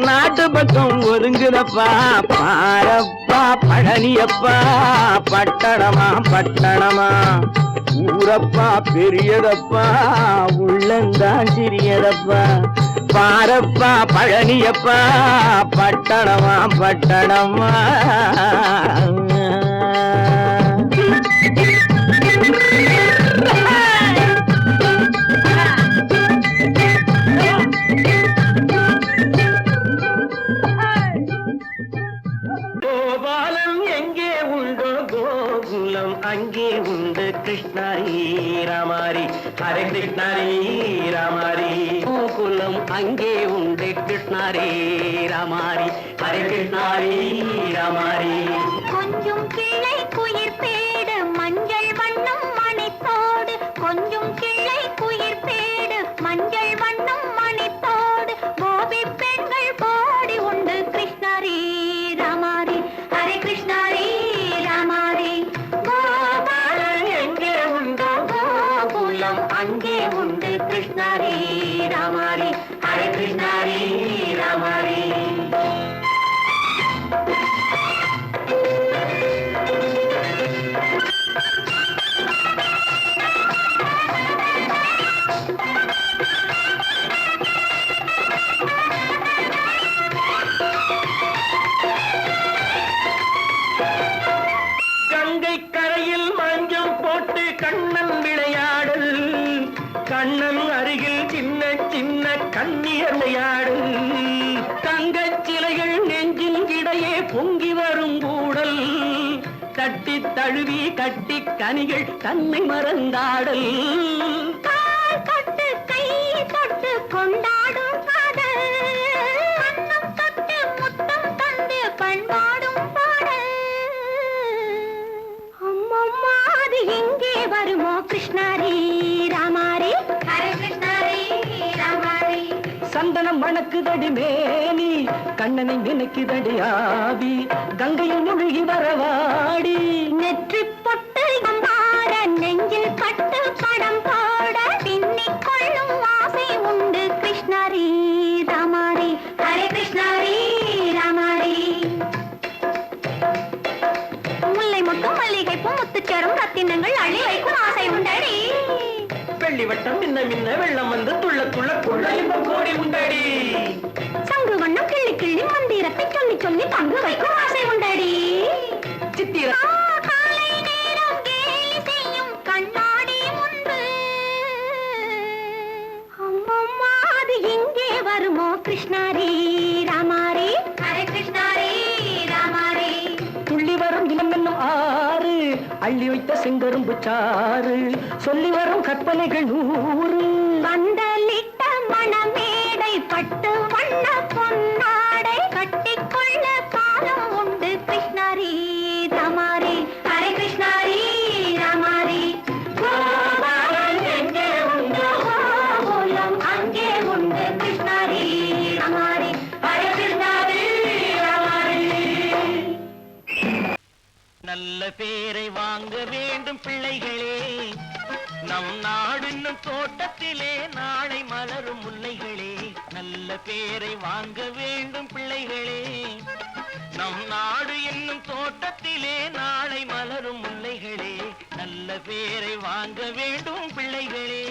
நாட்டு பக்கம் ஒதுங்குதப்பா பாரப்பா பழனியப்பா பட்டணமா பட்டணமா ஊரப்பா பெரியதப்பா உள்ளந்தான் சிறியதப்பா பாரப்பா பழனியப்பா பட்டணமா பட்டணமா கோபாலம் எங்கே உண்டோ கோகுலம் அங்கே உண்டு கிருஷ்ணாரி ராமாரி ஹரே கிருஷ்ணாரி ராமாரி கோகுலம் அங்கே உண்டு கிருஷ்ணாரி ராமாரி ஹரே கிருஷ்ணாரி ராமாரி கொஞ்சம் கிளை குயிர் பேடு மஞ்சள் வண்ணம் மணித்தோடு கொஞ்சம் கிளை குயிர் பேடு மஞ்சள் வண்ணம் மணித்தோடு கோபி பெண்கள் போடி உண்டு கிருஷ்ணாரி ராமாரி ஹரே கிருஷ்ணாரி ராமாரி கோபாலம் எங்கே உண்டோ கருணையாடு தங்கச் சிலைகள் நெஞ்சின் இடையே பொங்கி வரும் கூடல் தட்டி தழுவி கட்டி கனிகள் தன்னை மறந்தாடல் கால் தொட்டு கை தொட்டு கொண்டாடும் காதல் கண்ணம் தொட்டு முத்தம் தந்து பண்பாடும் பாடல் அம்மம்மா அது எங்கே வருமோ கிருஷ்ணாரி ராமாரி ஹரே கிருஷ்ணாரி ராமாரி சந்தனம் மணக்குதடி மேனி கண்ணனை நினைக்குதடி ஆவி கங்கையில் முழுகி வரவாடி நெற்றி பொட்டு அம்பார நெஞ்சில் பட்டு படம் போட பின்னிக் கொள்ளும் ஆசை உண்டு கிருஷ்ணாரி ராமாரி ஹரே கிருஷ்ணாரி ராமாரி முல்லை மொட்டும் மல்லிகை பூ முத்துச்சரம் ரத்தினங்கள் அள்ளி வைக்கும் ஆசை உண்டடி வெள்ளி வட்டம் மின்ன மின்ன வெள்ளம் வந்து துள்ள துள்ள கொள்ள இன்பம் கோடி உண்டடி சங்கு வண்ணம் கிள்ளி கிள்ளி மந்திரத்தை சொல்லி சொல்லி பங்கு வைக்கும் ஆசை உண்டடி சித்திர காலை நேரம் கேலி செய்யும் கண்ணாடி முன்பு அம்மம்மா அது எங்கே வருமோ கிருஷ்ணாரி ராமாரி ஹரே கிருஷ்ணாரி ராமாரி துள்ளி வரும் இனம் என்னும் ஆறு அள்ளி வைத்த செங்கரும்பு சாறு சொல்லி வரும் கற்பனைகள் 100 வந்தலிட்ட மணமேடை பட்டு வண்ண பொன்னாடை கட்டிக்கொள்ள காலம் உண்டு கிருஷ்ணாரி ராமாரி ஹரே கிருஷ்ணாரி ராமாரி கோபாலம் எங்கே உண்டு கோலம் அங்கே உண்டு கிருஷ்ணாரி ராமாரி ஹரே கிருஷ்ணாரி ராமாரி நல்ல பேரை வாங்க வேண்டும் பிள்ளைகளே நம் நாடு இன்னும் தோட்டத்திலே நாளை மலரும் முல்லைகளே நல்ல பேரை வாங்க வேண்டும் பிள்ளைகளே நம் நாடு என்னும் தோட்டத்திலே நாளை மலரும் முல்லைகளே நல்ல பேரை வாங்க வேண்டும் பிள்ளைகளே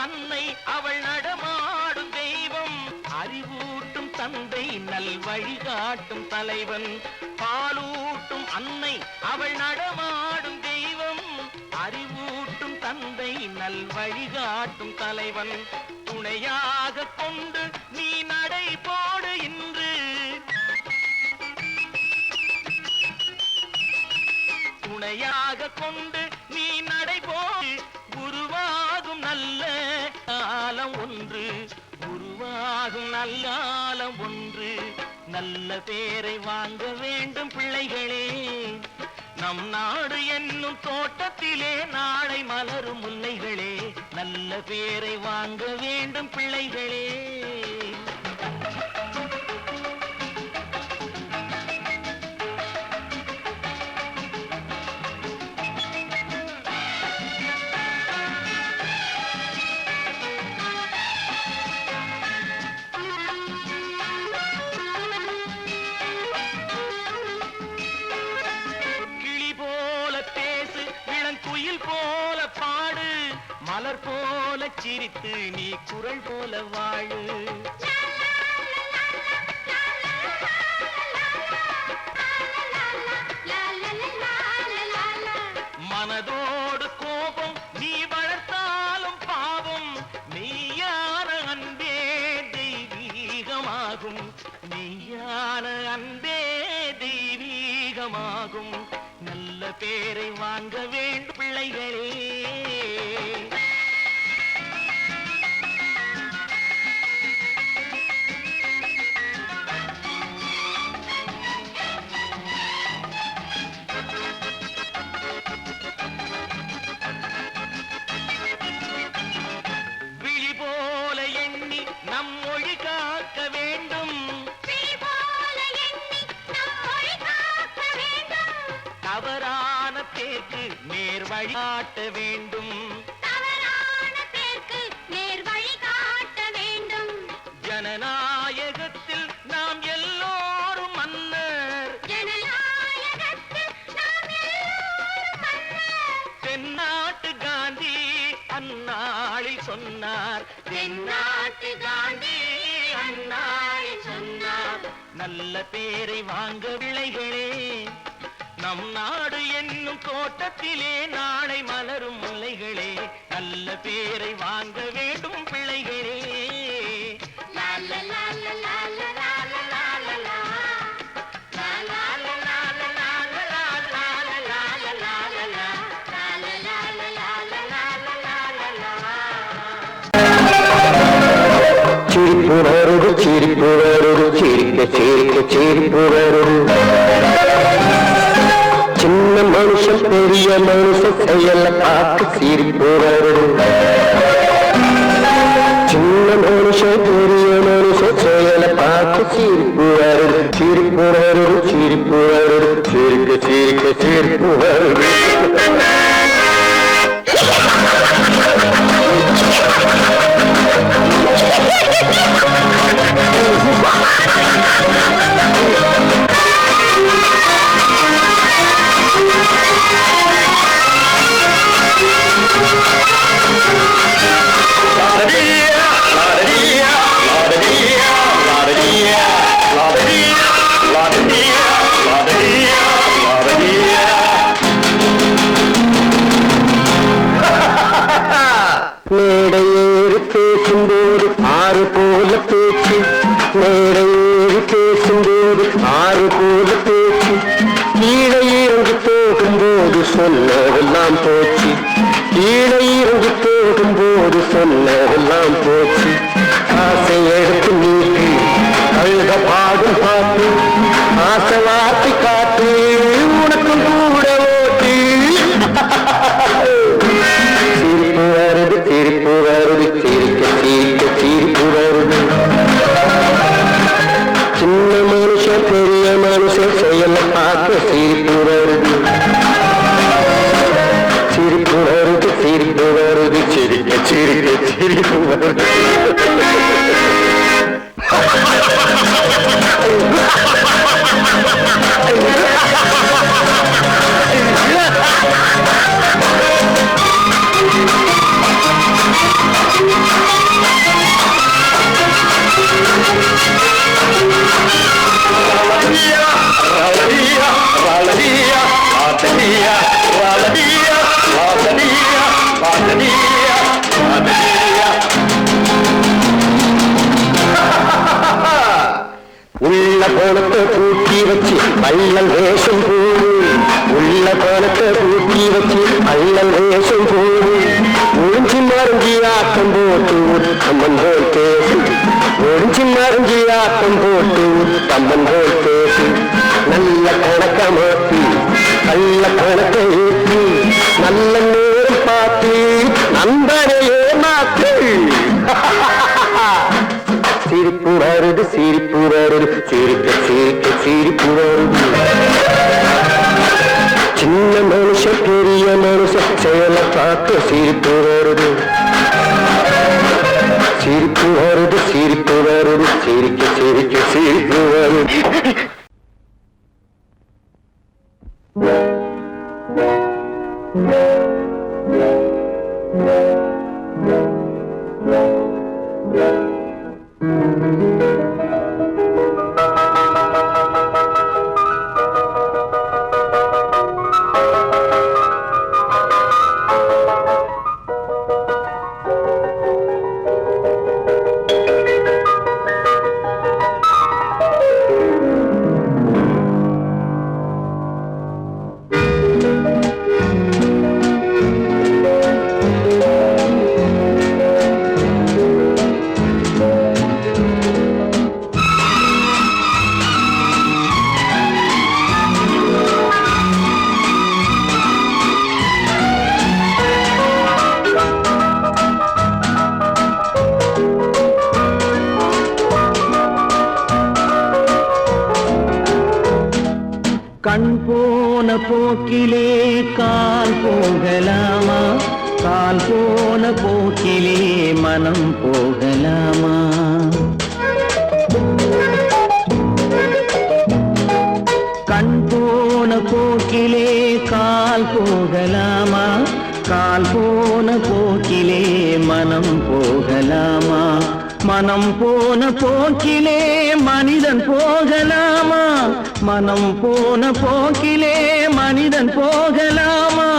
அன்னை அவள் நடமாடும் தெய்வம் அறிவூட்டும் தந்தை நல் வழிகாட்டும் தலைவன் பாலூட்டும் அன்னை அவள் நடமாடும் தெய்வம் அறிவூட்டும் தந்தை நல் வழிகாட்டும் தலைவன் துணையாக கொண்டு நீ நடை போடு இன்று துணையாக கொண்டு நீ நடை போடு உருவாகும் நல்ல காலம் ஒன்று உருவாகும் நல்ல காலம் ஒன்று நல்ல பேரை வாங்க வேண்டும் பிள்ளைகளே நம் நாடு என்னும் தோட்டத்திலே நாளை மலரும் முல்லைகளே நல்ல பேரை வாங்க வேண்டும் பிள்ளைகளே போல பாடு மலர் போல சிரித்து நீ குரல் போல வாழு மனதோடு கோபம் நீ வளர்த்தாலும் பாவம் மெய்யான அன்பே தெய்வீகமாகும் மெய்யான அன்பே தெய்வீகமாகும் நல்ல பேரை வாங்க வேண்டும் பிள்ளைகளே விழி போல எண்ணி நம் மொழி காக்க வேண்டும் தவறான பேருக்கு நேர் வழிகாட்ட வேண்டும் ஜனநாயகத்தில் நாம் எல்லோரும் மன்னர் தென்னாட்டு காந்தி அந்நாளில் தென்னாட்டு காந்தி அண்ணாய் சொன்னார் நல்ல பேரை வாங்க விளைகளே நம் நாடு என்னும் தோட்டத்திலே நாளை மலரும் முல்லைகளே நல்ல பேரை வாங்க வேண்டும் பிள்ளைகளே லால லால லால லால லால லா லால லால லால லால லால லால லால லா லால லால லால லால லால சிரிப்பு வருது சிரிப்பு வருது சிரிக்க சிரிக்க சிரிப்பு வருது சின்ன மனுஷன் பெரிய மனுஷன் செயல பார்த்து சிரிப்பு வருது சின்ன மனுஷன் பெரிய மனுஷன் செயல பார்த்து சிரிப்பு வருது சிரிப்பு வருது சிரிப்பு வருது சிரிக்க சிரிக்க சிரிப்பு வருது மேடையேறி பேசும்போது ஆறு போல பேச்சு மேடையேறி பேசும்போது ஆறு போல பேச்சு கீழே இறங்கி போகும்போது சொன்னதெல்லாம் போச்சு கீழே இறங்கி போகும்போது சொன்னதெல்லாம் போச்சு ஆசை எடுத்து நீக்கி அழுத பாடும் பாட்டு ஆசை வார்த்தை காட்டு உனக்கும் கூட ஓட்டு சிரிப்பு வருது சிரிப்பு வருது சிரிக்க சிரிக்க சிரிப்பு வருது சின்ன மனுஷன் பெரிய மனுஷன் செயல பார்க்க சிரிப்பு வருது சிரிப்பு வருது சிரிப்பு வருது சிரிக்க சிரிக்க சிரிப்பு வருது உள்ள கோணத்தை கூட்டி வச்சு பள்ளல் வேஷம் போடு உள்ள கோணத்தை கூட்டி வச்சு பள்ளல் வேஷம் போடு ஒழிஞ்சு மறைஞ்சி ஆட்டம் போட்டு உத்தம்மன் போல் பேசு ஒழிஞ்சு மறைஞ்சி ஆட்டம் போட்டு உத்தம்மன் போல் பேசு நல்ல கணக்க மாத்தி நல்ல கணக்கை ஏற்றி நல்ல நேரம் பார்த்து நண்பனையே மாத்து சிரிப்பு வருது சிரிப்பு வருது சிரிக்க சிரிக்க சிரிப்பு வருது சின்ன மனுஷன் பெரிய மனுஷன் செயல பார்க்க சிரிப்பு வருது சிரிப்பு வருது சிரிப்பு வருது சிரிக்க சிரிக்க சிரிப்பு வருது கண் போன போக்கிலே கால் போகலாமா கால் போன போக்கிலே மனம் போகலாமா கண் போன போக்கிலே கால் போகலாமா கால் போன போக்கிலே மனம் போகலாமா? மனம் போன போக்கிலே மனிதன் போகலாமா? மனம் போன போக்கிலே மனிதன் போகலாமா?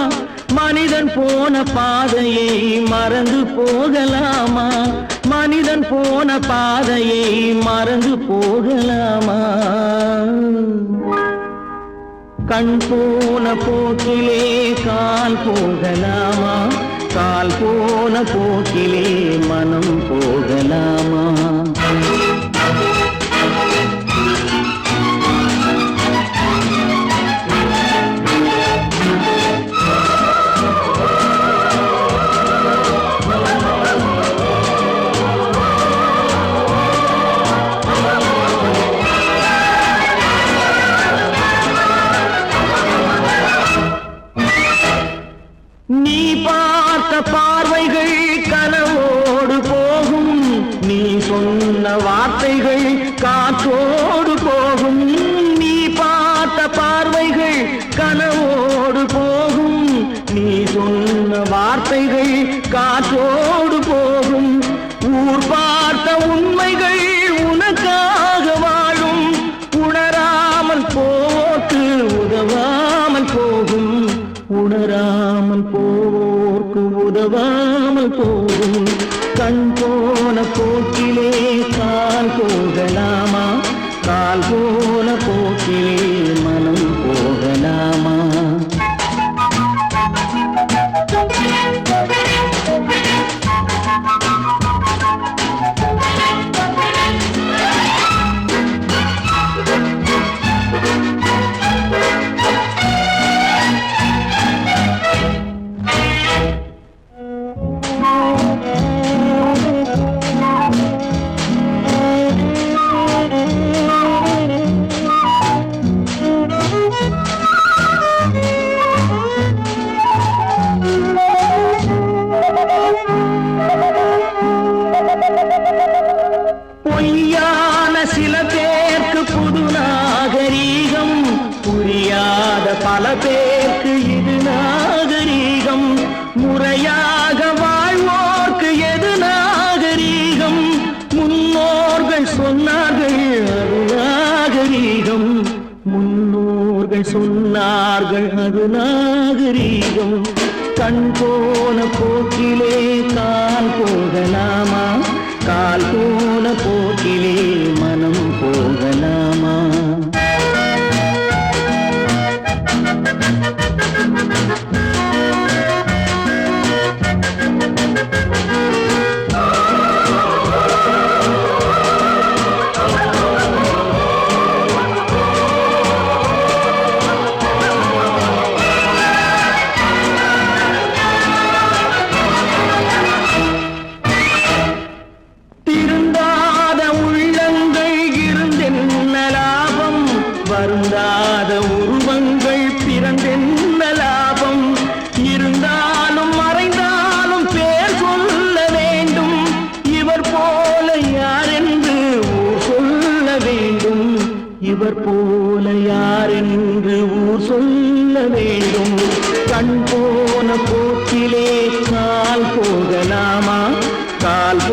மனிதன் போன பாதையை மறந்து போகலாமா? மனிதன் போன பாதையை மறந்து போகலாமா? கண் போன போக்கிலே கால் போகலாமா? கால் போன போக்கிலே மனம் போகலாமா? நீ பார்த்த பார்வைகள் கனவோடு போகும், நீ சொன்ன வார்த்தைகள் காற்றோடு போகும். நீ பார்த்த பார்வைகள் கனவோடு போகும், நீ சொன்ன வார்த்தைகள் காற்றோடு போகும். ஊர் பார்த்த உண்மைகள் உனக்காக வாழும், உணராமல் போக்கு உதவாமல் போகும். உணராமல் போர்க்கு உதவாமல் போகும். கண் போன போக்கிலே கால் போகலாமா? கால் போன போக்கிலே மனம் போகலாமா? பொய்யான சில பேருக்கு புது நாகரீகம், புரியாத பல பேருக்கு இது நாகரீகம். முறையாக வாழ்வோர்க்கு எது நாகரீகம்? முன்னோர்கள் சொன்னார்கள் அது நாகரீகம். முன்னோர்கள் சொன்னார்கள் அது நாகரீகம். கண் போன போக்கிலே கால் போகலாமா? கால் போன போக்கிலே மனம் போகலாமா? வருந்தாத உருவங்கள் பிறந்தென்ன லாபம்? இருந்தாலும் மறைந்தாலும் பேர் சொல்ல வேண்டும். இவர் போல யாரென்று ஊர் சொல்ல வேண்டும். இவர் போல யாரென்று ஊர் சொல்ல வேண்டும். கண் போன போக்கிலே கால் போகலாமா? கால்